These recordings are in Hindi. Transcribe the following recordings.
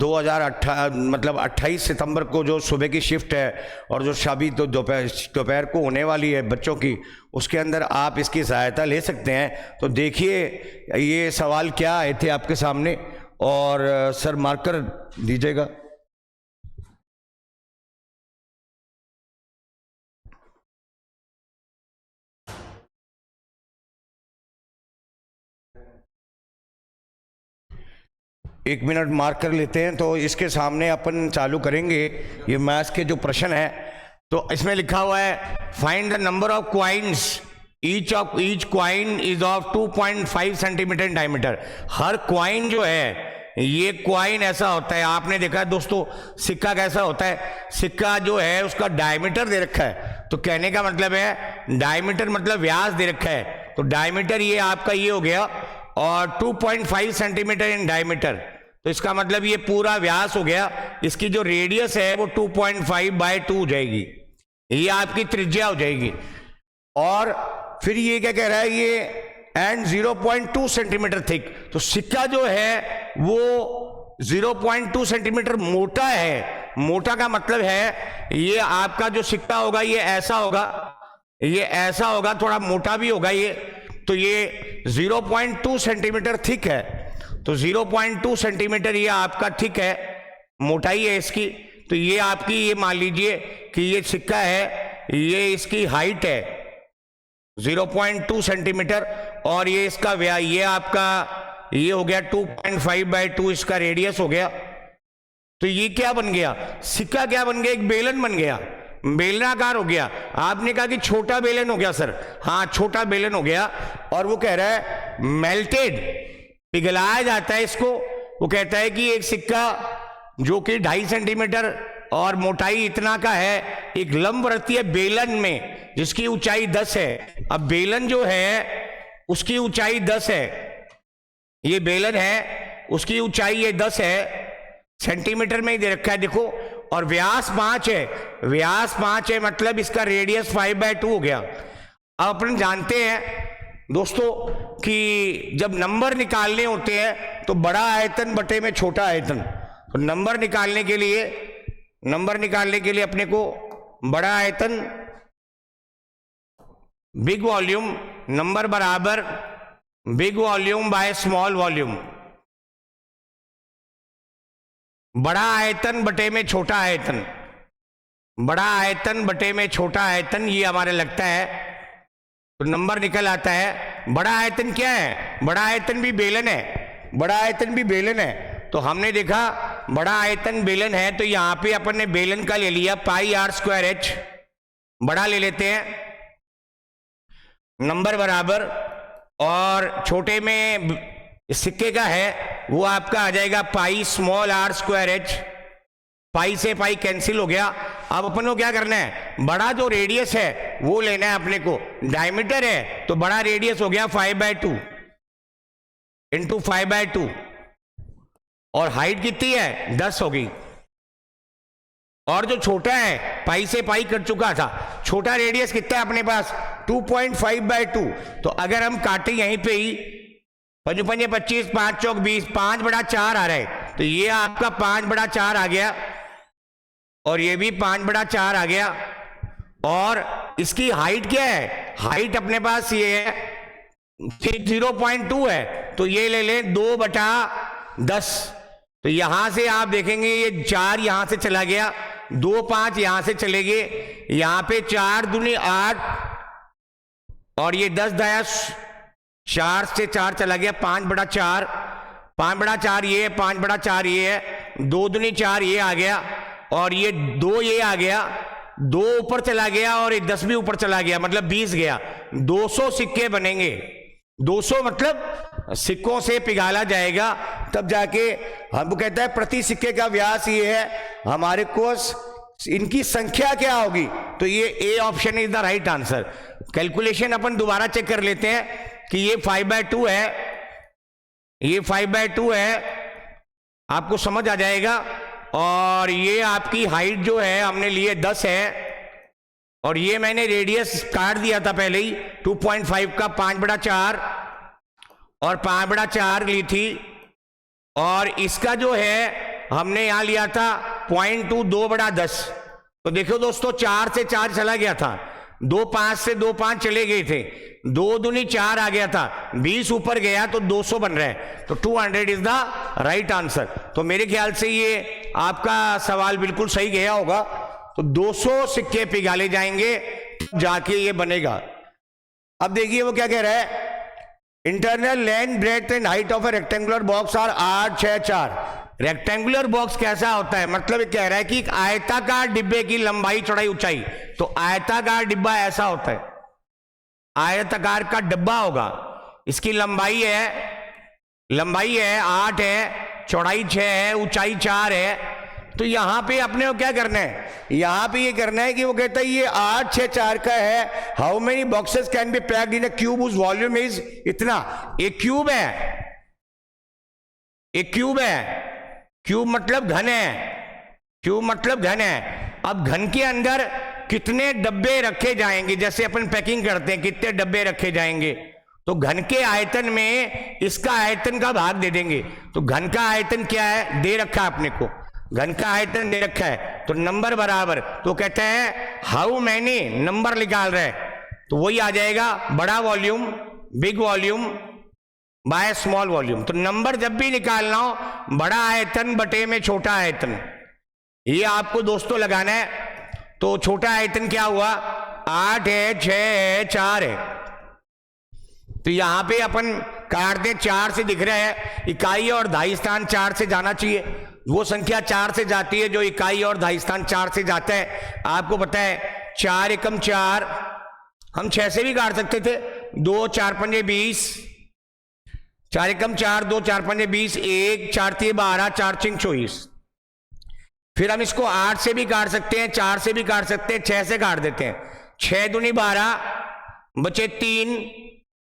मतलब 28 सितंबर को जो सुबह की शिफ्ट है और जो शादी तो दोपहर को होने वाली है बच्चों की, उसके अंदर आप इसकी सहायता ले सकते हैं। तो देखिए ये सवाल क्या आए थे आपके सामने, और सर मार्कर दीजिएगा। एक मिनट मार्क कर लेते हैं। तो इसके सामने अपन चालू करेंगे ये मैथ्स के जो प्रश्न है। तो इसमें लिखा हुआ है find the number of coins each coin is of 2.5 centimetre in diameter. Her coin जो है, ये क्वाइन ऐसा होता है, आपने देखा है दोस्तों सिक्का कैसा होता है, सिक्का जो है उसका डायमीटर दे रखा है। तो कहने का मतलब है डायमीटर मतलब व्यास दे रखा है, तो डायमीटर ये आपका ये हो गया, और 2.5 सेंटीमीटर इन डायमीटर, तो इसका मतलब ये पूरा व्यास हो गया। इसकी जो रेडियस है वो 2.5/2 हो जाएगी, ये आपकी त्रिज्या हो जाएगी। और फिर ये क्या कह रहा है, ये एंड 0.2 सेंटीमीटर थिक। तो सिक्का जो है वो 0.2 सेंटीमीटर मोटा है। मोटा का मतलब है ये आपका जो सिक्का होगा ये ऐसा होगा, ये ऐसा होगा, थोड़ा मोटा भी होगा ये। तो ये 0.2 सेंटीमीटर थिक है। तो 0.2 सेंटीमीटर ये आपका थिक है, मोटाई है इसकी। तो ये आपकी, ये मान लीजिए कि ये सिक्का है, ये इसकी हाइट है 0.2 सेंटीमीटर, और ये इसका ये आपका ये हो गया 2.5/2 इसका रेडियस हो गया। तो ये क्या बन गया, सिक्का क्या बन गया, एक बेलन बन गया, बेलनाकार हो गया। आपने कहा कि छोटा बेलन हो गया सर, हाँ छोटा बेलन हो गया। और वो कह रहा है मेल्टेड, पिघलाया जाता है इसको। वो कहता है कि एक सिक्का जो कि 2.5 सेंटीमीटर और मोटाई इतना का है, एक लंबवृत्तीय बेलन में जिसकी ऊंचाई 10 है। अब बेलन जो है उसकी ऊंचाई 10 है, ये बेलन है उसकी ऊंचाई ये 10 है, सेंटीमीटर में ही दे रखा है देखो। और व्यास 5 है, व्यास 5 है मतलब इसका रेडियस 5/2 हो गया। अब अपन जानते हैं दोस्तों कि जब नंबर निकालने होते हैं तो बड़ा आयतन बटे में छोटा आयतन। तो नंबर निकालने के लिए अपने को बड़ा आयतन बिग वॉल्यूम, नंबर बराबर big volume by small volume, बड़ा आयतन बटे में छोटा आयतन, बड़ा आयतन बटे में छोटा आयतन, ये हमारे लगता है। तो नंबर निकल आता है। बड़ा आयतन क्या है, बड़ा आयतन भी बेलन है, बड़ा आयतन भी बेलन है। तो हमने देखा बड़ा आयतन बेलन है, तो यहां पे अपन ने बेलन का ले लिया πr²h, बड़ा ले लेते हैं, नंबर बराबर, और छोटे में सिक्के का है वो आपका आ जाएगा πr²h। पाई से पाई कैंसिल हो गया। अब अपन को क्या करना है, बड़ा जो रेडियस है वो लेना है अपने को, डायमीटर है तो बड़ा रेडियस हो गया 5/2 इंटू 5/2, और हाइट कितनी है 10 होगी। और जो छोटा है पाई से पाई कट चुका था, छोटा रेडियस कितना है अपने पास 2.5/2। तो अगर हम काटे यहीं पे ही 5 5 25, 5 चौक 20, 5/4 आ रहा है। तो ये आपका 5/4 आ गया, और ये भी 5/4 आ गया। और इसकी हाइट क्या है, हाइट अपने पास ये है 0.2 है, तो ये ले लें 2/10। तो यहां से आप देखेंगे ये 4 यहां से चला गया, 2 5 यहां से चले गए, यहां पे 4 दूनी 8, और ये 10 4 से 4 चला गया 5/4, 5/4 ये है, 5/4 ये है, 2 दूनी 4 ये आ गया, और ये 2 ये आ गया, 2 ऊपर चला गया, और 10 भी ऊपर चला गया, मतलब 20 गया। 200 सिक्के बनेंगे, 200 मतलब सिक्कों से पिघाला जाएगा, तब जाके हमको कहता है प्रति सिक्के का व्यास ये है। हमारे को इनकी संख्या क्या होगी, तो ये A option is the right answer. Calculation अपन दोबारा चेक कर लेते हैं कि ये 5/2 है, ये 5/2 है, आपको समझ आ जाएगा। और ये आपकी हाइट जो है हमने लिए 10 है, और ये मैंने रेडियस काट दिया था पहले ही 2.5 का 5/4, और 5/4 ली थी। और इसका जो है हमने यहां लिया था 0.2 2/10। तो देखो दोस्तों 4 से 4 चला गया था, 2 5 से 2 5 चले गए थे, 2 दूनी 4 आ गया था, 20 ऊपर गया तो 200 बन रहा है। तो 200 इज द राइट आंसर। तो मेरे ख्याल से ये आपका सवाल बिल्कुल सही गया होगा। तो 200 सिक्के पिघाले जाएंगे जाके ये बनेगा। अब देखिए वो क्या कह रहा है, internal length breadth and height of a rectangular box are 8 6 4। Rectangular box कैसा होता है, मतलब ये कह रहा है कि एक आयताकार डिब्बे की लंबाई चौड़ाई ऊंचाई। तो आयताकार डिब्बा ऐसा होता है, आयताकार का डब्बा होगा, इसकी लंबाई है 8 है, चौड़ाई 6 है, ऊंचाई 4 है। तो यहां पे अपने को क्या करना है, यहां पे ये करना है कि वो कहता है ये 8 6 4 का है। How many boxes can be packed in a cube whose volume is इतना। एक क्यूब है, एक क्यूब है, क्यूब मतलब घन है, क्यूब मतलब घन है। अब घन के अंदर कितने डब्बे रखे जाएंगे, जैसे अपन पैकिंग करते हैं कितने डब्बे रखे जाएंगे, तो घन के आयतन में इसका आयतन का भाग दे देंगे। तो घन का आयतन क्या है, दे रखा है अपने को, घन का आयतन दे रखा है, तो नंबर बराबर। तो कहते हैं हाउ मैनी, नंबर निकाल रहे हैं, तो वही आ जाएगा बड़ा volume big volume by small volume. तो नंबर जब भी निकालना हो, बड़ा आयतन बटे में छोटा आयतन, ये आपको दोस्तों लगाना है। तो छोटा आयतन क्या हुआ, 8 है, 6 है, 4 है। तो यहां पे अपन काट दें, 4 से दिख रहा है, इकाई और धाई स्थान 4 से जाना चाहिए। वो संख्या 4 से जाती है जो इकाई और धाई स्थान 4 से जाता है। आपको पता है 4 एकम 4, हम 6 से भी काट सकते थे, 2 4 5 20, 4 एकम 4, 2 4 5 20, 1 4 3 12, 4 6 24। फिर हम इसको 8 से भी काट सकते हैं, 4 से भी काट सकते हैं, 6 से काट देते हैं। 6 दूनी 12 बचे 3,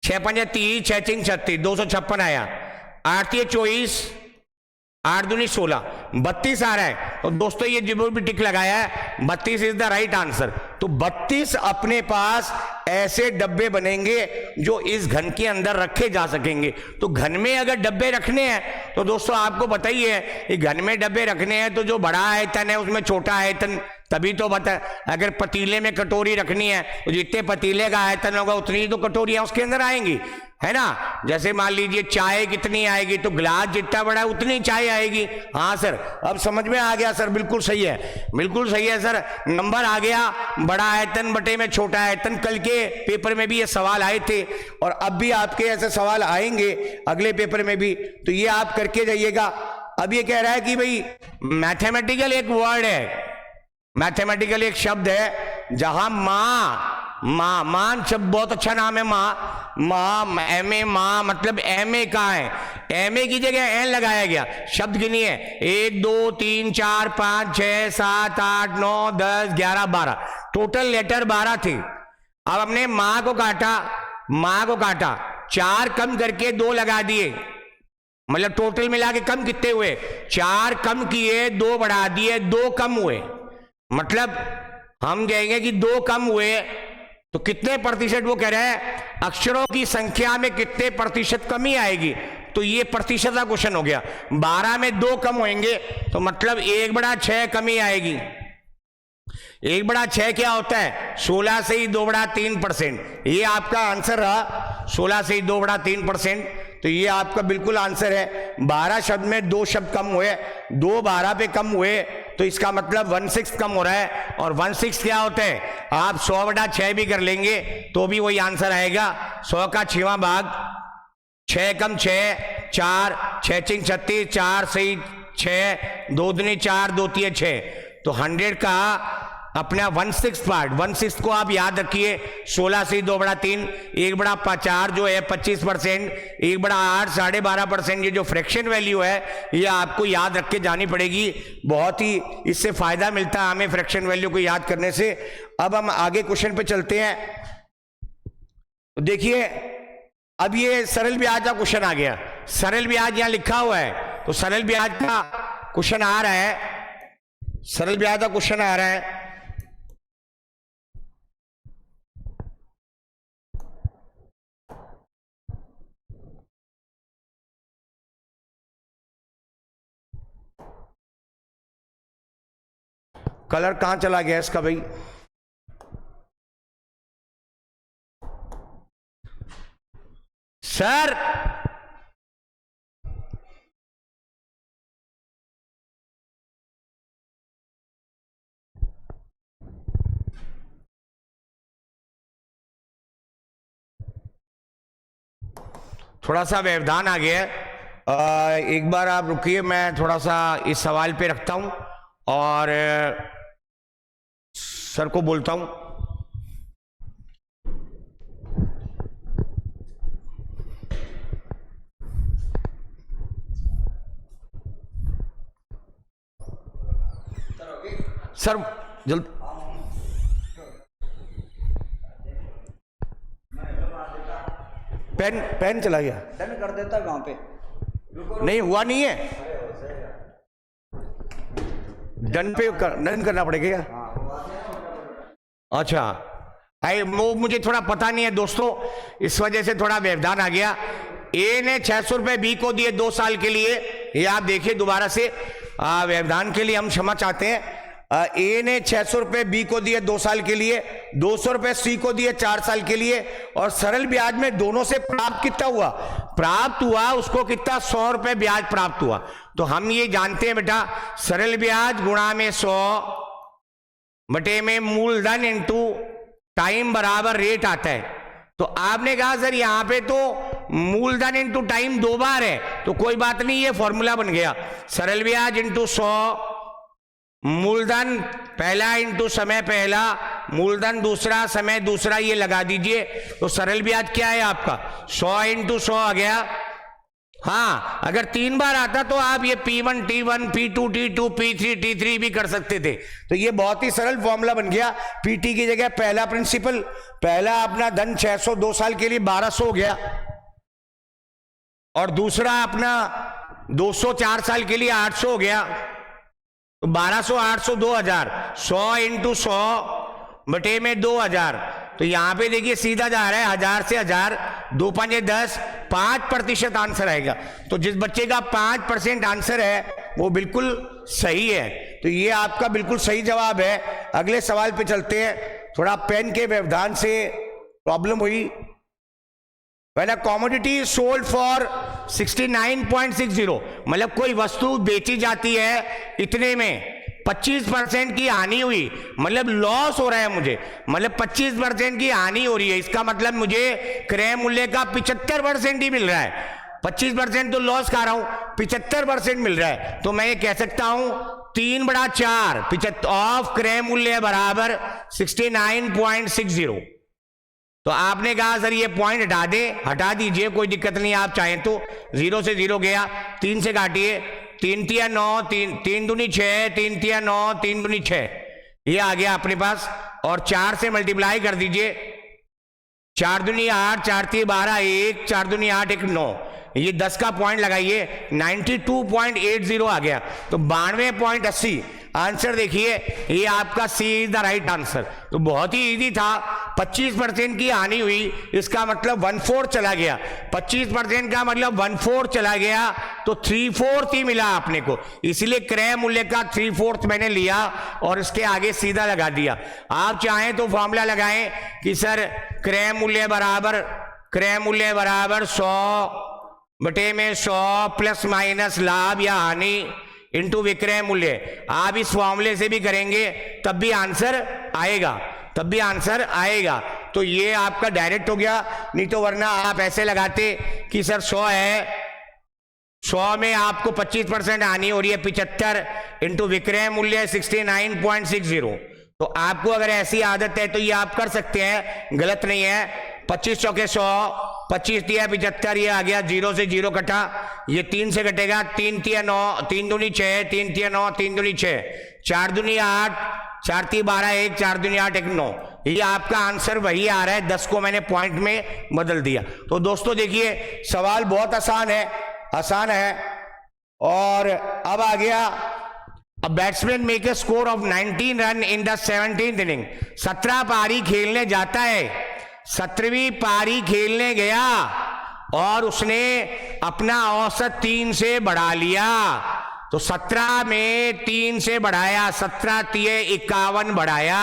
6 5 30, 6 6 36, 256 आया। 8 3 24, 8 दूनी 16, 32 आ रहा है। तो दोस्तों ये जो भी टिक लगाया है 32 इज द राइट आंसर। तो 32 अपने पास ऐसे डब्बे बनेंगे जो इस घन के अंदर रखे जा सकेंगे। तो घन में अगर डब्बे रखने हैं तो दोस्तों आपको पता ही है कि घन में डब्बे रखने हैं तो जो बड़ा आयतन है उसमें छोटा आयतन, तभी तो बता। अगर पतीले में कटोरी रखनी है तो जितने पतीले का आयतन होगा उतनी ही तो कटोरियां उसके अंदर आएंगी, है ना। जैसे मान लीजिए चाय कितनी आएगी, तो गिलास जितना बड़ा है उतनी चाय आएगी। हाँ सर, अब समझ में आ गया सर, बिल्कुल सही है, बिल्कुल सही है सर, नंबर आ गया। बड़ा आयतन बटे में छोटा आयतन, कल के पेपर में भी ये सवाल आए थे और अब भी आपके ऐसे सवाल आएंगे अगले पेपर में भी, तो ये आप करके जाइएगा। अब ये कह रहा है कि भाई मैथमेटिकल एक वर्ड है, मैथमेटिकल एक शब्द है जहां मान शब्द बहुत अच्छा नाम है, माँ एम ए, माँ मतलब एम ए कहाँ है, एम ए की जगह एन लगाया गया। शब्द गिनिए 1 2 3 4 5 6 7 8 9 10 11 12, टोटल लेटर 12 थे। अब हमने माँ को काटा, 4 कम करके 2 लगा दिए, मतलब टोटल मिला के कम कितने हुए, 4 कम किए 2 बढ़ा दिए, 2 कम हुए। मतलब हम कहेंगे कि 2 कम हुए तो कितने प्रतिशत, वो कह रहे हैं अक्षरों की संख्या में कितने प्रतिशत कमी आएगी। तो ये प्रतिशत का क्वेश्चन हो गया। 12 में 2 कम होंगे तो मतलब 1/6 कमी आएगी। 1/6 क्या होता है, 16 से ही 2/3%। ये आपका आंसर रहा, 16 से ही 2/3%। तो ये आपका बिल्कुल आंसर है। 12 शब्द में 2 शब्द कम हुए, 2 12 पे कम हुए, तो इसका मतलब 1/6 कम हो रहा है। और 1/6 क्या होता है, आप 100/6 भी कर लेंगे तो भी वही आंसर आएगा। 100 का 6वां भाग, 6 कम 6 4, 6 6 36, 4 से 6, 2 दूनी 4, 2 3 6। तो 100 का अपना 1/6 पार्ट, 1/6 को आप याद रखिए, 16 से 2/3, 1/4 जो है 25%, 1/8 12.5%। ये जो फ्रैक्शन वैल्यू है ये आपको याद रख के जानी पड़ेगी, बहुत ही इससे फायदा मिलता है हमें फ्रैक्शन वैल्यू को याद करने से। अब हम आगे क्वेश्चन पे चलते हैं। तो देखिए अब ये सरल ब्याज का क्वेश्चन आ गया। सरल ब्याज यहां लिखा हुआ है, तो सरल ब्याज का क्वेश्चन आ रहा है, सरल ब्याज का क्वेश्चन आ रहा है। कलर कहां चला गया इसका भाई? सर थोड़ा सा व्यवधान आ गया है। एक बार आप रुकिए, मैं थोड़ा सा इस सवाल पे रखता हूं और सर को बोलता हूं। सर जल्द पेन चला गया। डन कर देता कहाँ पे? नहीं हुआ नहीं है, डन करना पड़ेगा क्या? अच्छा, वो मुझे थोड़ा पता नहीं है दोस्तों, इस वजह से थोड़ा व्यवधान आ गया। ए ने 600 रुपए बी को दिए 2 साल के लिए, ये आप देखिए दोबारा से, व्यवधान के लिए हम क्षमा चाहते हैं। ए ने 600 रुपए बी को दिए 2 साल के लिए, 200 रुपए सी को दिए 4 साल के लिए, और सरल ब्याज में दोनों से प्राप्त कितना हुआ? प्राप्त हुआ उसको कितना? 100 रुपए ब्याज प्राप्त हुआ। तो हम ये जानते हैं बेटा, सरल ब्याज गुणा में 100 बटे में मूलधन इंटू टाइम बराबर रेट आता है। तो आपने कहा सर यहां पे तो मूलधन इंटू टाइम 2 बार है, तो कोई बात नहीं, ये फॉर्मूला बन गया, सरल ब्याज इंटू 100 मूलधन पहला इंटू समय पहला, मूलधन दूसरा, समय दूसरा, ये लगा दीजिए। तो सरल ब्याज क्या है आपका? 100 इंटू 100 आ गया। हाँ, अगर 3 बार आता तो आप ये P1 T1 P2 T2 P3 T3 भी कर सकते थे। तो ये बहुत ही सरल फॉर्मूला बन गया। PT की जगह पहला प्रिंसिपल, पहला अपना धन 600 2 साल के लिए 1200 हो गया, और दूसरा अपना 200 4 साल के लिए 800 हो गया। तो 1200 800 2000, 100 इंटू 100 बटे में 2000। तो यहां पे देखिए सीधा जा रहा है 1000 से 1000, 2 5 10, 5% आंसर आएगा। तो जिस बच्चे का 5% आंसर है वो बिल्कुल सही है। तो ये आपका बिल्कुल सही जवाब है। अगले सवाल पे चलते हैं। थोड़ा पेन के व्यवधान से प्रॉब्लम हुई। When a commodity is sold for 69.60, मतलब कोई वस्तु बेची जाती है इतने में 25% की हानि हुई, मतलब लॉस हो रहा है मुझे, मतलब 25% की हानि हो रही है। इसका मतलब मुझे क्रय मूल्य का 75% ही मिल रहा है। 25% तो लॉस खा रहा हूं, 75% मिल रहा है। तो मैं ये कह सकता हूं 3/4 ऑफ क्रय मूल्य बराबर 69.60। तो आपने कहा सर ये पॉइंट हटा दीजिए, कोई दिक्कत नहीं, आप चाहें तो 0 से 0 गया, 3 से काटिए, 3 तिया 9, 3 दूनी 6, 3 तिया 9, 3 दूनी 6, ये आ गया अपने पास। और 4 से मल्टीप्लाई कर दीजिए, 4 दूनी 8, 4 तिया 12, 1, 4 दूनी 8, 1 9, ये 10 का पॉइंट लगाइए, 92.80 आ गया। तो 92.80 आंसर देखिए, ये आपका सी इज द राइट आंसर। तो बहुत ही इजी था। 25% की हानि हुई, इसका मतलब 1/4 चला गया, 25% का मतलब 1/4 चला गया, तो 3/4 ही मिला आपने को, इसलिए क्रय मूल्य का 3/4 मैंने लिया और इसके आगे सीधा लगा दिया। आप चाहें तो फॉर्मूला लगाएं कि सर क्रय मूल्य बराबर 100 बटे में 100 प्लस माइनस लाभ या हानि इंटू विक्रय मूल्य। आप इस फॉर्मूले से भी करेंगे तब भी आंसर आएगा, तो ये आपका डायरेक्ट हो गया। नहीं तो वरना आप ऐसे लगाते कि सर 100 है, 100 में आपको 25% हानि हो रही है, 75 इंटू विक्रय मूल्य 69.60। तो आपको अगर ऐसी आदत है तो ये आप कर सकते हैं, गलत नहीं है। 25 चौके 100, 25 तिया 75, ये आ गया, 0 से 0 कटा, ये 3 से कटेगा, 3 तिया 9, 3 दूनी 6, 3 तिया 9, 3 दूनी 6, 4 दूनी 8, 4 तिया 12, 1, 4 दूनी 8, 1 9, ये आपका आंसर वही आ रहा है। 10 को मैंने पॉइंट में बदल दिया। तो दोस्तों देखिए सवाल बहुत आसान है। और अब आ गया, A batsman make a score of 19 run in the 17th inning। 17 पारी खेलने जाता है, 17वीं पारी खेलने गया और उसने अपना औसत 3 से बढ़ा लिया। तो 17 में 3 से बढ़ाया, 17 तिये 51 बढ़ाया।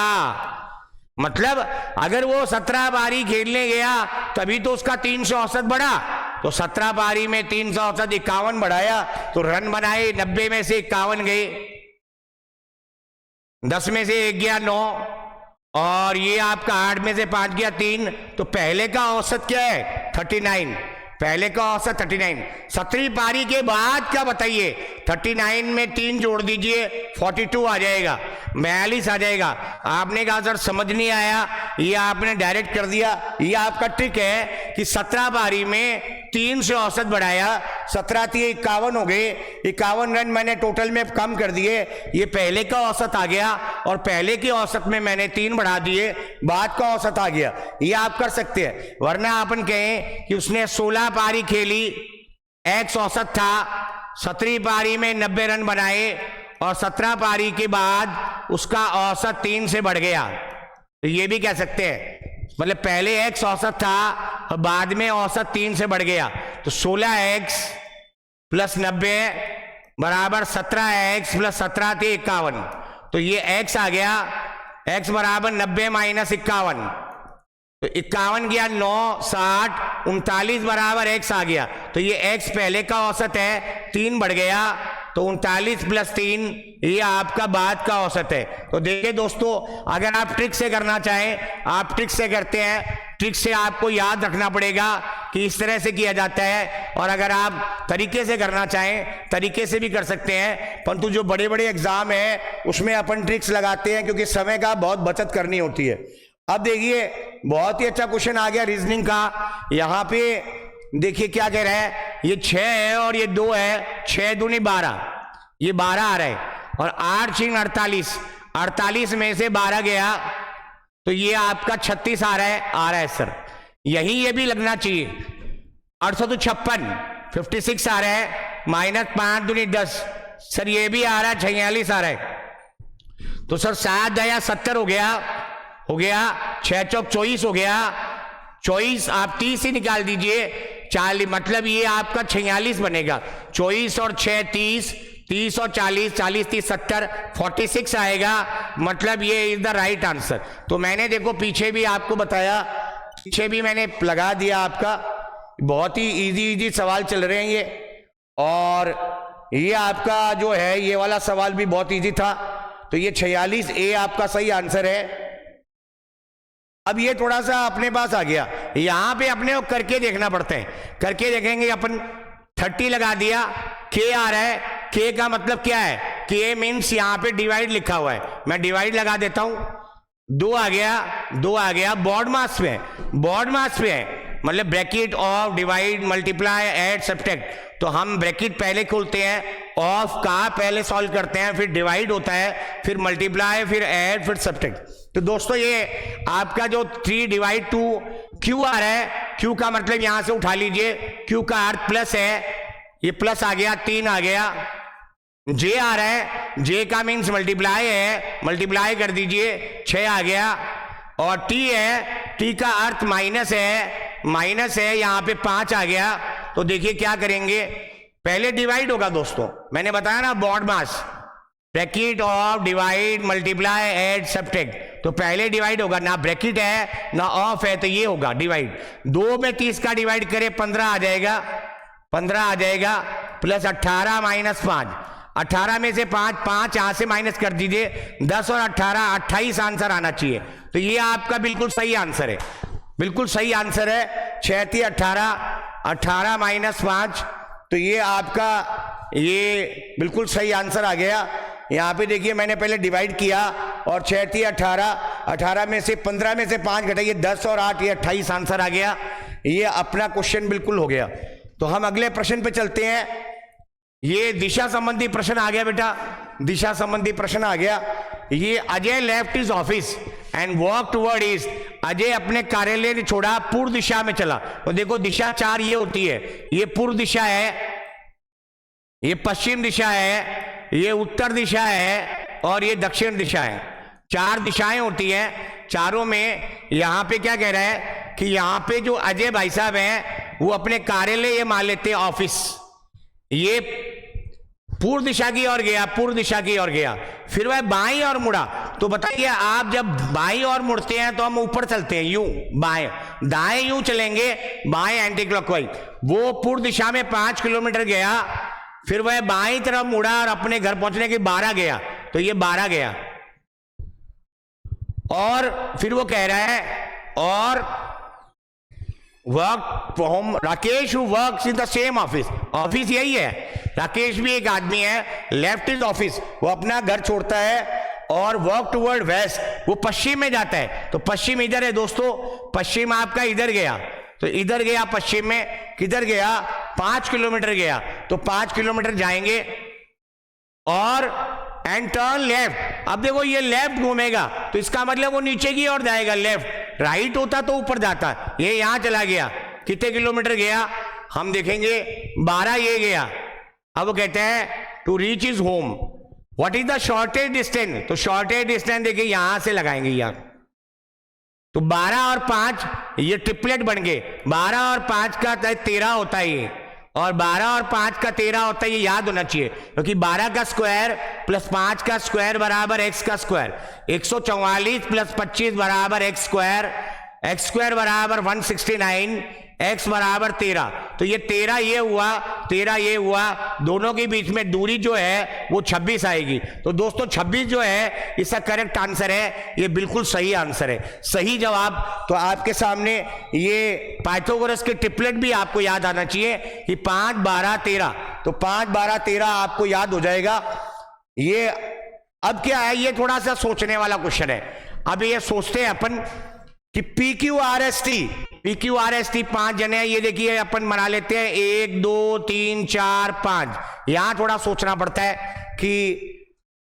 मतलब अगर वो 17 पारी खेलने गया तभी तो उसका 3 से औसत बढ़ा। तो 17 पारी में 3 से औसत 51 बढ़ाया, तो रन बनाए 90 में से 51 गए, 10 में से 1 गया 9, और ये आपका 8 में से 5 गया 3। तो पहले का औसत क्या है? 39। पहले का औसत 39। 17वीं पारी के बाद क्या बताइए? 39 में 3 जोड़ दीजिए, 42 आ जाएगा, 42 आ जाएगा। आपने कहा सर समझ नहीं आया, ये आपने डायरेक्ट कर दिया। ये आपका ट्रिक है कि 17 पारी में 3 से औसत बढ़ाया, 17 तिये 51 हो गए, 51 रन मैंने टोटल में कम कर दिए, ये पहले का औसत आ गया, और पहले के औसत में मैंने 3 बढ़ा दिए, बाद का औसत आ गया। ये आप कर सकते हैं। वरना अपन कहें कि उसने 16 पारी खेली, एक्स औसत था, 17वीं पारी में 90 रन बनाए, और 17 पारी के बाद उसका औसत 3 से बढ़ गया, तो ये भी कह सकते हैं। मतलब पहले एक्स औसत था, बाद में औसत 3 से बढ़ गया, तो 16x प्लस 90 बराबर 17x प्लस 17 थे 51। तो ये x आ गया, x बराबर 90 माइनस 51, तो 51 गया 9, 60, 39 बराबर x आ गया। तो ये x पहले का औसत है, 3 बढ़ गया, तो 39 प्लस 3 ये आपका बाद का औसत है। तो देखिए दोस्तों, अगर आप ट्रिक से करना चाहें, आप ट्रिक से करते हैं। ट्रिक से आपको याद रखना पड़ेगा कि इस तरह से किया जाता है, और अगर आप तरीके से करना चाहें, तरीके से भी कर सकते हैं। परंतु जो बड़े बड़े एग्जाम है उसमें अपन ट्रिक्स लगाते हैं, क्योंकि समय का बहुत बचत करनी होती है। अब देखिए, बहुत ही अच्छा क्वेश्चन आ गया रीजनिंग का। यहाँ पे देखिए क्या कह रहा है, ये 6 है और ये 2 है, 6 दूनी 12, ये 12 आ रहा है, और 8 6 48, 48 में से 12 गया, तो ये आपका 36 आ रहा है सर। यही ये भी लगना चाहिए। 856, 56 आ रहा है, माइनस 5 दूनी 10, सर ये भी आ रहा है, 46 आ रहा है। तो सर 7 या 70 हो गया, 6 चौक 24 हो गया, 24 आप 30 ही निकाल दीजिए, 40, मतलब ये आपका 46 बनेगा। 24 और 6 30, 30 और 40, 40 30 70, 46 आएगा, मतलब ये इज द राइट आंसर। तो मैंने देखो पीछे भी आपको बताया, पीछे भी मैंने लगा दिया आपका। बहुत ही इजी सवाल चल रहे हैं ये, और ये आपका जो है ये वाला सवाल भी बहुत इजी था। तो ये 46A आपका सही आंसर है। अब ये थोड़ा सा अपने पास आ गया, यहां पे अपने को करके देखना पड़ता है। करके देखेंगे अपन, 30 लगा दिया, K आ रहा है, K का मतलब क्या है? K मीन्स यहां पे डिवाइड लिखा हुआ है, मैं डिवाइड लगा देता हूं। 2 आ गया, बॉड मास पे है, मतलब bracket of, divide, multiply, add, subtract. तो हम ब्रैकेट पहले खोलते हैं, ऑफ का पहले सॉल्व करते हैं, फिर डिवाइड होता है, फिर मल्टीप्लाई, फिर ऐड, फिर सब्ट्रैक्ट। तो दोस्तों ये आपका जो 3 डिवाइड 2 Q आ रहा है, Q का मतलब यहां से उठा लीजिए, Q का अर्थ प्लस है, ये प्लस आ गया, 3 आ गया। J आ रहा है, J का मीन्स मल्टीप्लाई है, मल्टीप्लाई कर दीजिए, 6 आ गया। और T है, T का अर्थ माइनस है, यहां पे 5 आ गया। तो देखिए क्या करेंगे, पहले डिवाइड होगा दोस्तों, मैंने बताया ना BODMAS, bracket of, divide, multiply, add, subtract. तो पहले डिवाइड होगा, ना ब्रैकेट है ना ऑफ है, तो ये होगा डिवाइड। 2 में 30 का डिवाइड करें, 15 आ जाएगा, प्लस 18 माइनस 5, 18 में से 5 यहां से माइनस कर दीजिए, 10 और 18 28 आंसर आना चाहिए। तो ये आपका बिल्कुल सही आंसर है, बिल्कुल सही आंसर है। 6 3 18 माइनस 5, तो ये आपका ये बिल्कुल सही आंसर आ गया। यहाँ पे देखिए मैंने पहले डिवाइड किया, और 6 3 18 में से 15 में से 5 घटाइए, 10 और 8 ये 28 आंसर आ गया। ये अपना क्वेश्चन बिल्कुल हो गया। तो हम अगले प्रश्न पे चलते हैं। ये दिशा संबंधी प्रश्न आ गया बेटा, दिशा संबंधी प्रश्न आ गया। ये Ajay left is office and walk toward east. Ajay अपने कार्यालय ने छोड़ा, पूर्व दिशा में चला। तो देखो दिशा 4 ये होती है, ये पूर्व दिशा है, ये पश्चिम दिशा है, ये उत्तर दिशा है, और ये दक्षिण दिशा है। 4 दिशाएं होती हैं, चारों में। यहां पे क्या कह रहा है कि यहां पे जो अजय भाई साहब हैं वो अपने कार्यालय ये मान लेते हैं ऑफिस, ये पूर्व दिशा की ओर गया, पूर्व दिशा की ओर गया, फिर वह बाईं ओर मुड़ा। तो बताइए, आप जब बाईं ओर मुड़ते हैं तो हम ऊपर चलते हैं यूं, बाएं, दाएं यूं चलेंगे, बाएं एंटी क्लॉकवाइज। वो पूर्व दिशा में 5 किलोमीटर गया, फिर वह बाईं तरफ मुड़ा और अपने घर पहुंचने के 12 गया, तो ये 12 गया। और फिर वो कह रहा है, और work from Rakesh who works in the same office, office यही है, राकेश भी एक आदमी है, लेफ्ट इज ऑफिस, वो अपना घर छोड़ता है और वर्क टुवर्ड वेस्ट, वो पश्चिम में जाता है। तो पश्चिम इधर है दोस्तों, पश्चिम आपका इधर गया, तो इधर गया पश्चिम में, किधर गया, 5 किलोमीटर गया, तो 5 किलोमीटर जाएंगे और एंड टर्न लेफ्ट। अब देखो ये लेफ्ट घूमेगा, तो इसका मतलब वो नीचे की ओर जाएगा, लेफ्ट। राइट होता तो ऊपर जाता, ये यहां चला गया, कितने किलोमीटर गया हम देखेंगे, 12 ये गया। अब वो कहते हैं to reach is home what is the shortage distance, तो शॉर्टेज डिस्टेंस देखिए यहां से लगाएंगे यहां, तो 12 और 5 ये ट्रिपलेट बन गए, 12 और 5 का 13 होता है ये, और 12 और 5 का 13 होता है, ये याद होना चाहिए, क्योंकि 12 का स्क्वायर प्लस 5 का स्क्वायर बराबर x का स्क्वायर, 144 प्लस 25 बराबर x स्क्वायर बराबर 169, x बराबर 13, तो ये 13 ये हुआ, 13 ये हुआ, दोनों के बीच में दूरी जो है वो 26 आएगी। तो दोस्तों 26 जो है इसका करेक्ट आंसर है, ये बिल्कुल सही आंसर है, सही जवाब। तो आपके सामने ये पाइथागोरस के ट्रिपलेट भी आपको याद आना चाहिए कि 5, 12, 13, तो 5, 12, 13 आपको याद हो जाएगा। ये अब क्या है, ये थोड़ा सा सोचने वाला क्वेश्चन है। अब ये सोचते हैं अपन कि PQRST 5 जने हैं, ये देखिए अपन बना लेते हैं 1 2 3 4 5। यहां थोड़ा सोचना पड़ता है कि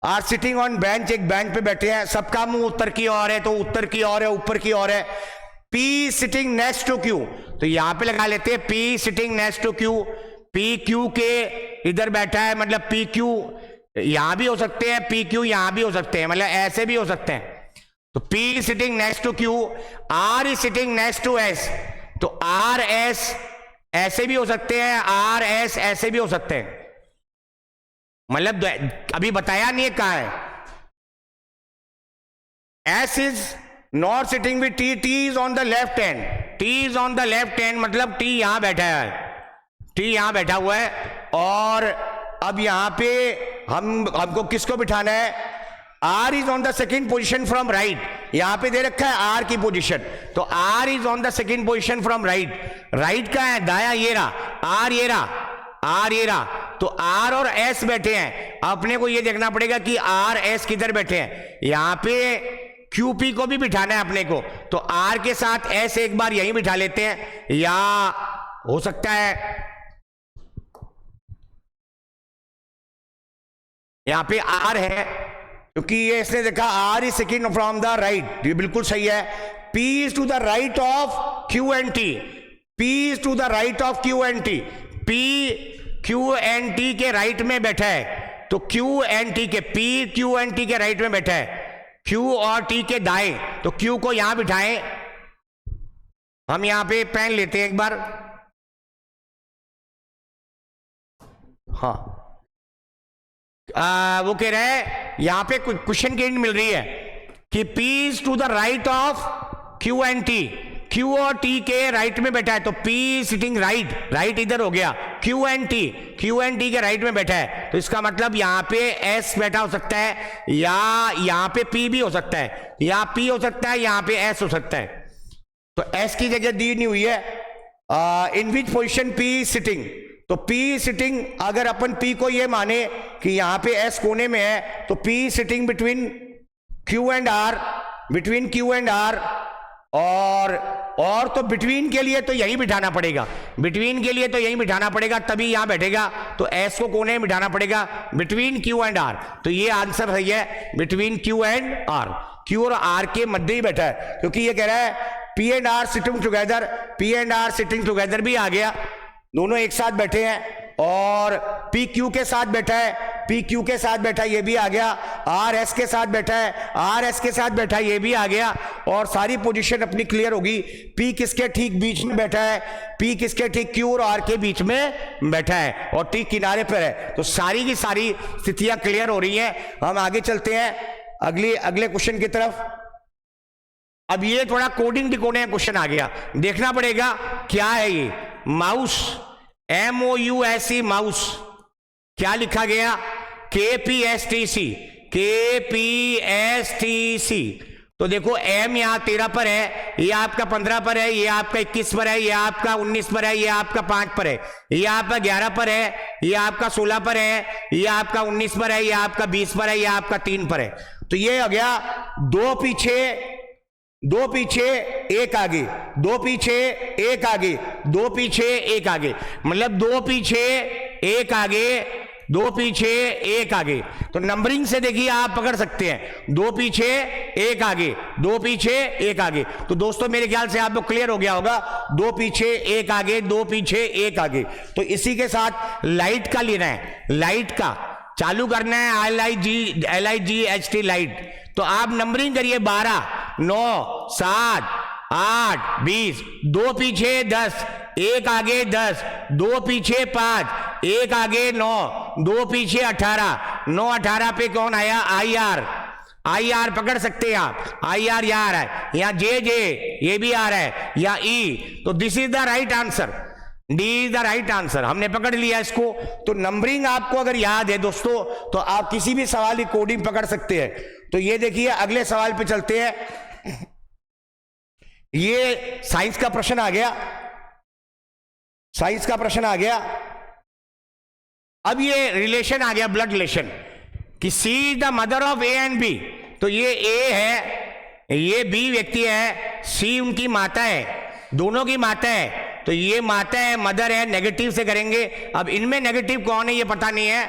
आर सिटिंग ऑन बेंच, एक बेंच पे बैठे हैं, सबका मुंह उत्तर की ओर है, तो उत्तर की ओर है, ऊपर की ओर है। P sitting next to Q, तो यहां पे लगा लेते हैं P sitting next to Q, PQ के इधर बैठा है, मतलब PQ यहां भी हो सकते हैं, PQ यहां भी हो सकते हैं, मतलब ऐसे भी हो सकते हैं। तो P sitting next to Q, R is sitting next to S, तो R S ऐसे भी हो सकते हैं, R S ऐसे भी हो सकते हैं, मतलब अभी बताया नहीं है कहां है। S is not sitting with T, T is on the left hand, T is on the left hand, मतलब T यहां बैठा है, T यहां बैठा हुआ है। और अब यहां पे हमको किसको बिठाना है, R is on the second position from right, यहां पे दे रखा है R की पोजिशन, तो R is on the second position from right, right का है दाया, ये रहा R, ये रहा R, ये रहा, तो R और S बैठे हैं। अपने को ये देखना पड़ेगा कि R S किधर बैठे हैं, यहां पे QP को भी बिठाना है अपने को, तो R के साथ S एक बार यहीं बिठा लेते हैं, या हो सकता है यहां पे R है, क्योंकि ये इसने देखा R is second from the right, ये बिल्कुल सही है। P is to the right of Q and T, P is to the right of Q and T, P Q and T के राइट में बैठा है, तो Q एंड T के, P Q एंड T के राइट में बैठा है, Q और T के दाएं, तो Q को यहां बिठाएं, हम यहां पे पेन लेते हैं एक बार, हाँ वो कह रहा है यहां पे क्वेश्चन की हिंट मिल रही है कि P is to the right of Q and T, Q और T के राइट में बैठा है, तो P सिटिंग राइट, राइट इधर हो गया, Q एंड T के राइट में बैठा है, तो इसका मतलब यहां पे S बैठा हो सकता है, या यहां पे P भी हो सकता है, या P हो सकता है, यहां पे S हो सकता है। तो S की जगह दी नहीं हुई है, इन विच पोजिशन P सिटिंग, तो P सिटिंग अगर अपन P को ये माने कि यहां पे S कोने में है, तो P sitting between Q and R, between Q and R, और तो बिटवीन के लिए तो यही बिठाना पड़ेगा, बिटवीन के लिए तो यही बिठाना पड़ेगा, तभी यहां बैठेगा, तो S को कोने में बिठाना पड़ेगा बिटवीन Q एंड R, तो ये आंसर सही है, between Q and R, Q और R के मध्य ही बैठा है, क्योंकि ये कह रहा है P and R sitting together, P and R sitting together भी आ गया, दोनों एक साथ बैठे हैं, और PQ के साथ बैठा है, PQ के साथ बैठा है, ये भी आ गया, RS के साथ बैठा है, RS के साथ बैठा है, ये भी आ गया, और सारी पोजीशन अपनी क्लियर होगी। पी किसके ठीक बीच में बैठा है, पी किसके ठीक क्यू और आर के बीच में बैठा है और टी किनारे पर है। तो सारी की सारी स्थितियां क्लियर हो रही हैं। हम आगे चलते हैं अगले क्वेश्चन की तरफ। अब ये थोड़ा कोडिंग डिकोडिंग क्वेश्चन आ गया, देखना पड़ेगा क्या है ये। माउस, MOUSE माउस, क्या लिखा गया, KPSTC, KPSTC। तो देखो M यहां 13 पर है, ये आपका 15 पर है, ये आपका 21 पर है, ये आपका 19 पर है, ये आपका 5 पर है, ये आपका 11 पर है, ये आपका 16 पर है, ये आपका 19 पर है, ये आपका 20 पर है, ये आपका 3 पर है। तो ये हो गया दो पीछे एक आगे, दो पीछे एक आगे, दो पीछे एक आगे, मतलब दो पीछे एक आगे, दो पीछे एक आगे। तो नंबरिंग से देखिए आप पकड़ सकते हैं, दो पीछे एक आगे, दो पीछे एक आगे। तो दोस्तों मेरे ख्याल से आपको क्लियर हो गया होगा, दो पीछे एक आगे, दो पीछे एक आगे। तो इसी के साथ लाइट का लेना है, लाइट का चालू करना है, LIGHT लाइट। तो आप नंबरिंग करिए 12, 9, 7, 8, 20, दो पीछे 10, एक आगे 10, दो पीछे 5, एक आगे 9, दो पीछे 18, 9 18 पे कौन आया, IR पकड़ सकते हैं आप, IR यहाँ आ रहा है, यहाँ JJ ये भी आ रहा है, या E। तो this is the right answer, D is the right answer. हमने पकड़ लिया इसको। तो नंबरिंग आपको अगर याद है दोस्तों तो आप किसी भी सवाल की कोडिंग पकड़ सकते हैं। तो ये देखिए अगले सवाल पे चलते हैं। ये साइंस का प्रश्न आ गया, साइंस का प्रश्न आ गया। अब ये रिलेशन आ गया, ब्लड रिलेशन, कि C is the mother of A and B। तो ये A है, ये B व्यक्ति है, C उनकी माता है, दोनों की माता है। तो ये माता है, मदर है, नेगेटिव से करेंगे। अब इनमें नेगेटिव कौन है ये पता नहीं है।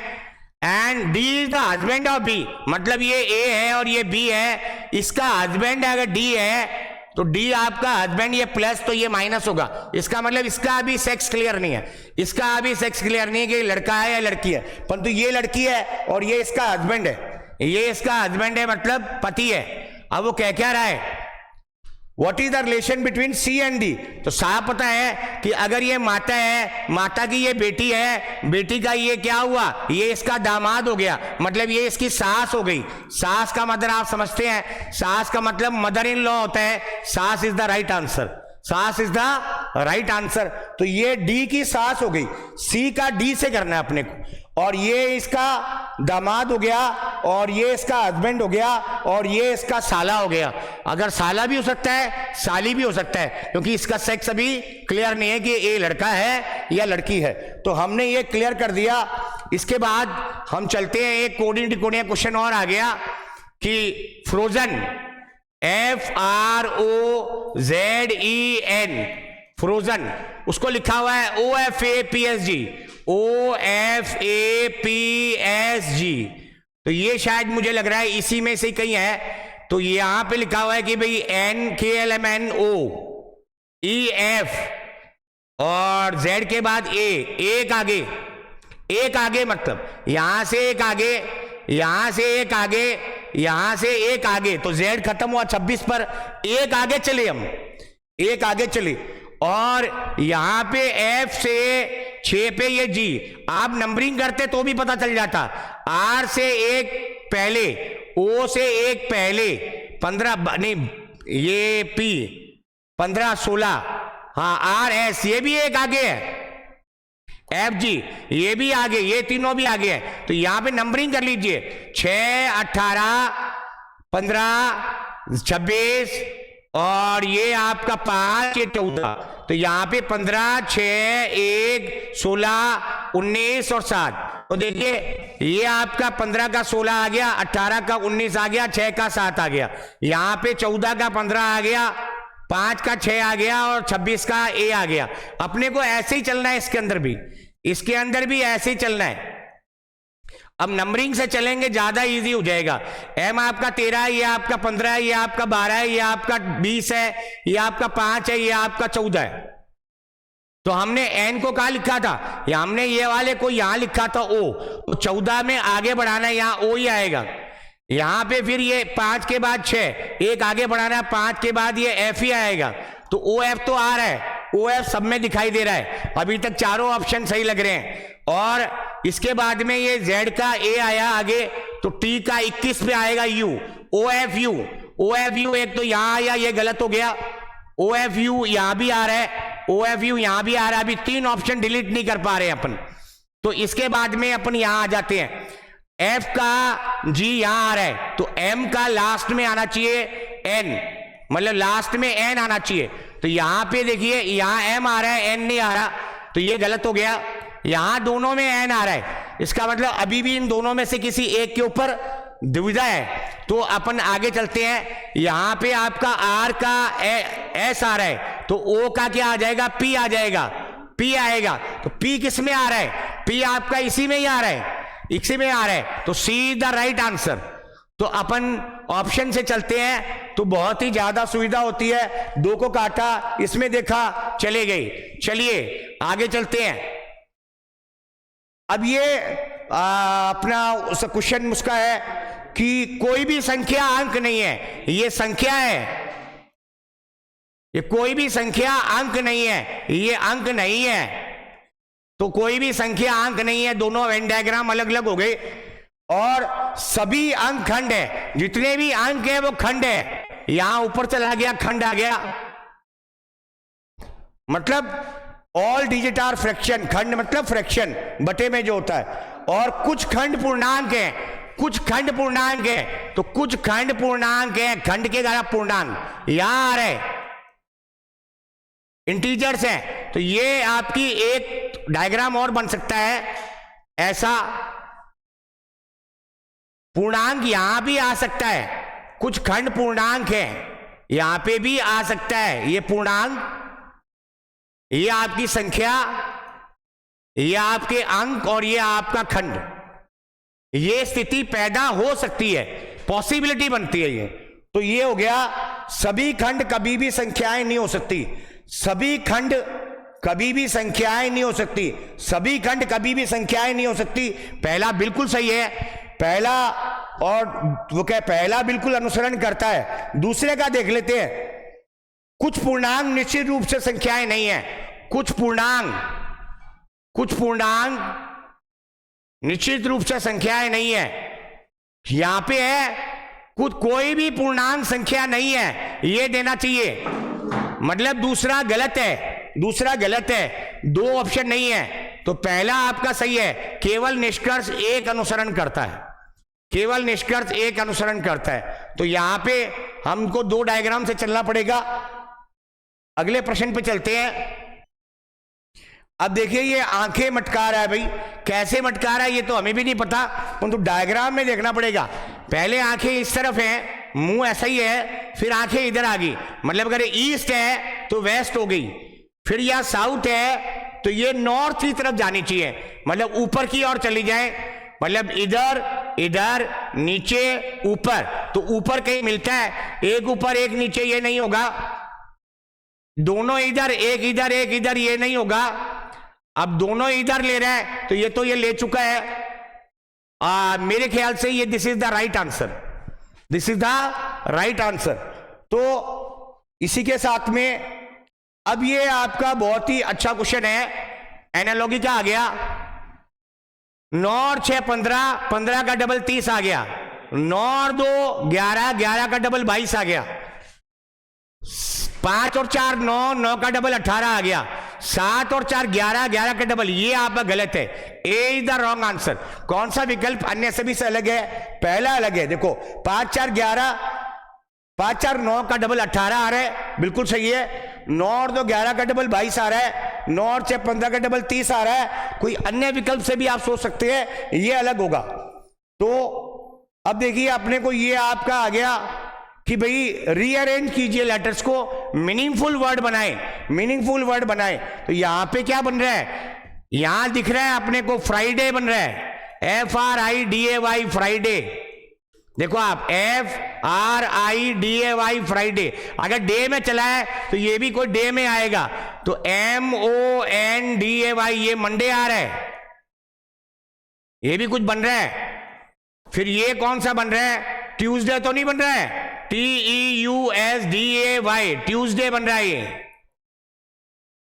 And D is the husband of B, मतलब ये A है और ये B है, इसका हस्बैंड अगर D है तो D आपका हस्बैंड, ये प्लस तो ये माइनस होगा। इसका मतलब इसका अभी सेक्स क्लियर नहीं है, इसका अभी सेक्स क्लियर नहीं है कि लड़का है या लड़की है, परंतु ये लड़की है और ये इसका हस्बैंड है, ये इसका हस्बैंड है मतलब पति है। अब वो क्या रहा है, what is the relation between C and D। तो साफ पता है कि अगर ये माता है, माता की ये बेटी है, बेटी का ये क्या हुआ, ये इसका दामाद हो गया, मतलब ये इसकी सास हो गई। सास का मतलब आप समझते हैं, सास का मतलब मदर इन लॉ होता है। सास इज द राइट आंसर, सास इज द राइट आंसर। तो ये D की सास हो गई, C का D से करना है अपने को, और ये इसका दामाद हो गया, और ये इसका हस्बैंड हो गया, और ये इसका साला हो गया। अगर साला भी हो सकता है, साली भी हो सकता है, क्योंकि इसका सेक्स अभी क्लियर नहीं है कि ये लड़का है या लड़की है। तो हमने ये क्लियर कर दिया। इसके बाद हम चलते हैं, एक कोडिंग डिकोडिंग क्वेश्चन और आ गया कि फ्रोजन, FROZEN, फ्रोजन, उसको लिखा हुआ है OFAPSG, OFAPSG। तो ये शायद मुझे लग रहा है इसी में से कहीं है। तो यहां पे लिखा हुआ है कि भाई NKLMNOEF और Z के बाद एक आगे, एक आगे, मतलब यहां से एक आगे, यहां से एक आगे, यहां से एक आगे। तो Z खत्म हुआ 26 पर, एक आगे चले, हम एक आगे चले, और यहां पे F से 6 पे ये G। आप नंबरिंग करते तो भी पता चल जाता, R से एक पहले, O से एक पहले, 15 नहीं, ये P 15 16, हाँ RS ये भी एक आगे है, FG ये भी आगे, ये तीनों भी आगे है। तो यहां पे नंबरिंग कर लीजिए, 6 18 15 26 और ये आपका 5 ये 14। तो यहां पे 15 6 1 16 19 और 7। तो देखिए ये आपका 15 का 16 आ गया, 18 का 19 आ गया, 6 का 7 आ गया, यहां पे 14 का 15 आ गया, 5 का 6 आ गया और 26 का A आ गया। अपने को ऐसे ही चलना है, इसके अंदर भी, इसके अंदर भी ऐसे ही चलना है। अब नंबरिंग से चलेंगे ज्यादा इजी हो जाएगा। M आपका 13 है, ये आपका 15 है, ये आपका 12 है, ये आपका 20 है, ये आपका 5 है, ये आपका 14 है। तो हमने N को कहा लिखा था, या हमने ये वाले को यहां लिखा था O। तो 14 में आगे बढ़ाना है, यहां O ही आएगा। यहां पे फिर ये 5 के बाद 6, एक आगे बढ़ाना है, 5 के बाद ये एफ ही आएगा, तो ओ एफ तो आ रहा है, ओ एफ सब में दिखाई दे रहा है। अभी तक चारों ऑप्शन सही लग रहे हैं। और इसके बाद में ये जेड का ए आया आगे, तो टी का 21 पे आएगा U, O F U. O F U एक तो यहां आया, ये गलत हो गया। ओ एफ यू यहां भी आ रहा है, ओ एफ यू यहां भी आ रहा है। अभी 3 ऑप्शन डिलीट नहीं कर पा रहे हैं अपन, तो इसके बाद में अपन यहां आ जाते हैं। एफ का जी यहां आ रहा है, तो एम का लास्ट में आना चाहिए एन, मतलब लास्ट में एन आना चाहिए। तो यहां पे देखिए यहां एम आ रहा है, एन नहीं आ रहा, तो ये गलत हो गया। यहां दोनों में एन आ रहा है, इसका मतलब अभी भी इन दोनों में से किसी एक के ऊपर दुविधा है। तो अपन आगे चलते हैं। यहां पे आपका आर का एस आ रहा है, तो ओ का क्या आ जाएगा, पी आ जाएगा, पी आएगा। तो पी किस में आ रहा है, पी आपका इसी में ही आ रहा है, इसी में आ रहा है, तो सी इज द राइट आंसर। तो अपन ऑप्शन से चलते हैं, तो बहुत ही ज्यादा सुविधा होती है। 2 को काटा, इसमें देखा, चले गई। चलिए आगे चलते हैं। अब ये अपना क्वेश्चन उसका है कि कोई भी संख्या अंक नहीं है, ये संख्या है, ये कोई भी संख्या अंक नहीं है, ये अंक नहीं है। तो कोई भी संख्या अंक नहीं है, दोनों वेन डायग्राम अलग अलग हो गए। और सभी अंक खंड है, जितने भी अंक है वो खंड है। यहां ऊपर चला गया, खंड आ गया, मतलब ऑल डिजिट आर फ्रैक्शन। खंड मतलब फ्रैक्शन, बटे में जो होता है। और कुछ खंड पूर्णांक है, कुछ खंड पूर्णांक है, तो कुछ खंड पूर्णांक है, खंड के द्वारा पूर्णांक यहां आ रहे इंटीजर्स हैं। तो ये आपकी एक डायग्राम और बन सकता है ऐसा। पूर्णांक यहां भी आ सकता है, कुछ खंड पूर्णांक है, यहां पे भी आ सकता है। ये पूर्णांक, ये आपकी संख्या, ये आपके अंक, और ये आपका खंड। ये स्थिति पैदा हो सकती है, पॉसिबिलिटी बनती है ये। तो ये हो गया, सभी खंड कभी भी संख्याएं नहीं हो सकती, सभी खंड कभी भी संख्याएं नहीं हो सकती, सभी खंड कभी भी संख्याएं नहीं हो सकती। पहला बिल्कुल सही है, पहला, और वो क्या, पहला बिल्कुल अनुसरण करता है। दूसरे का देख लेते हैं। कुछ पूर्णांक निश्चित रूप से संख्याएं नहीं है, कुछ पूर्णांक निश्चित रूप से संख्याएं नहीं है। यहां पे है कुछ, कोई भी पूर्णांक संख्या नहीं है, ये देना चाहिए। मतलब दूसरा गलत है, दूसरा गलत है, 2 ऑप्शन नहीं है। तो पहला आपका सही है, केवल निष्कर्ष एक अनुसरण करता है, केवल निष्कर्ष एक अनुसरण करता है। तो यहां पे हमको 2 डायग्राम से चलना पड़ेगा। अगले प्रश्न पे चलते हैं। अब देखिए ये आंखें मटका रहा है भाई, कैसे मटका रहा है ये तो हमें भी नहीं पता, परंतु डायग्राम में देखना पड़ेगा। पहले आंखें इस तरफ हैं, मुंह ऐसा ही है, फिर आंखें इधर आ गई, मतलब अगर ईस्ट है तो वेस्ट हो गई, फिर यह साउथ है तो ये नॉर्थ की तरफ जानी चाहिए, मतलब ऊपर की ओर चली जाए, मतलब इधर इधर नीचे ऊपर। तो ऊपर कहीं मिलता है, एक ऊपर एक नीचे, ये नहीं होगा। दोनों इधर, एक इधर एक इधर, ये नहीं होगा। अब दोनों इधर ले रहा है, तो ये ले चुका है। मेरे ख्याल से ये this is the right answer, this is the right answer. तो इसी के साथ में अब ये आपका बहुत ही अच्छा क्वेश्चन है, एनालॉगी का आ गया। 9 और 6 15, 15 का डबल 30 आ गया। 9 और 2 11, 11 का डबल 22 आ गया। 5 और 4 9, 9 का डबल 18 आ गया। 7 और 4 11, 11 का डबल, ये आपका गलत है। ए इज द रॉन्ग आंसर। कौन सा विकल्प अन्य सभी से अलग है? पहला अलग है। देखो 5 4 11, 5 4 9 का डबल 18 आ रहा है, बिल्कुल सही है। 9 और 2 11 का डबल 22 आ रहा है। 9 और 6 15 का डबल 30 आ रहा है। कोई अन्य विकल्प से भी आप सोच सकते हैं, ये अलग होगा। तो अब देखिए अपने को ये आपका आ गया कि भाई रीअरेंज कीजिए लेटर्स को, मीनिंगफुल वर्ड बनाए, मीनिंगफुल वर्ड बनाए। तो यहां पे क्या बन रहा है? यहां दिख रहा है अपने को फ्राइडे बन रहा है, FRIDAY फ्राइडे। देखो आप FRIDAY फ्राइडे, अगर डे में चला है तो ये भी कोई डे में आएगा। तो MONDAY, ये मंडे आ रहा है, ये भी कुछ बन रहा है। फिर ये कौन सा बन रहा है? ट्यूसडे तो नहीं बन रहा है, TEUSDAY, ट्यूसडे बन रहा है ये।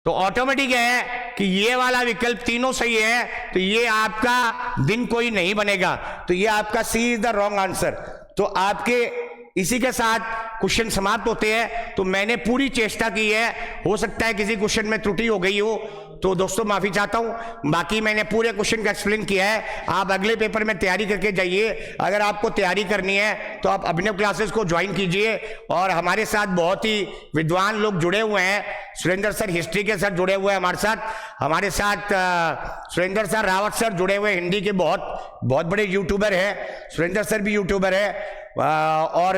तो ऑटोमेटिक है कि ये वाला विकल्प तीनों सही है, तो ये आपका दिन कोई नहीं बनेगा। तो ये आपका सी इज द रॉन्ग आंसर। तो आपके इसी के साथ क्वेश्चन समाप्त होते हैं। तो मैंने पूरी चेष्टा की है, हो सकता है किसी क्वेश्चन में त्रुटि हो गई हो, तो दोस्तों माफी चाहता हूं। बाकी मैंने पूरे क्वेश्चन का एक्सप्लेन किया है। आप अगले पेपर में तैयारी करके जाइए। अगर आपको तैयारी करनी है तो आप अभिनव क्लासेस को ज्वाइन कीजिए। और हमारे साथ बहुत ही विद्वान लोग जुड़े हुए हैं। सुरेंद्र सर हिस्ट्री के साथ जुड़े हुए हैं हमारे साथ। हमारे साथ सुरेंद्र सर रावत सर जुड़े हुए, हिंदी के बहुत बड़े यूट्यूबर हैं। सुरेंद्र सर भी यूट्यूबर है। और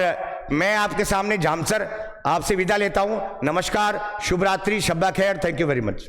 मैं आपके सामने जाम सर आपसे विदा लेता हूं। नमस्कार, शुभ रात्रि, शब्बा खैर, थैंक यू वेरी मच।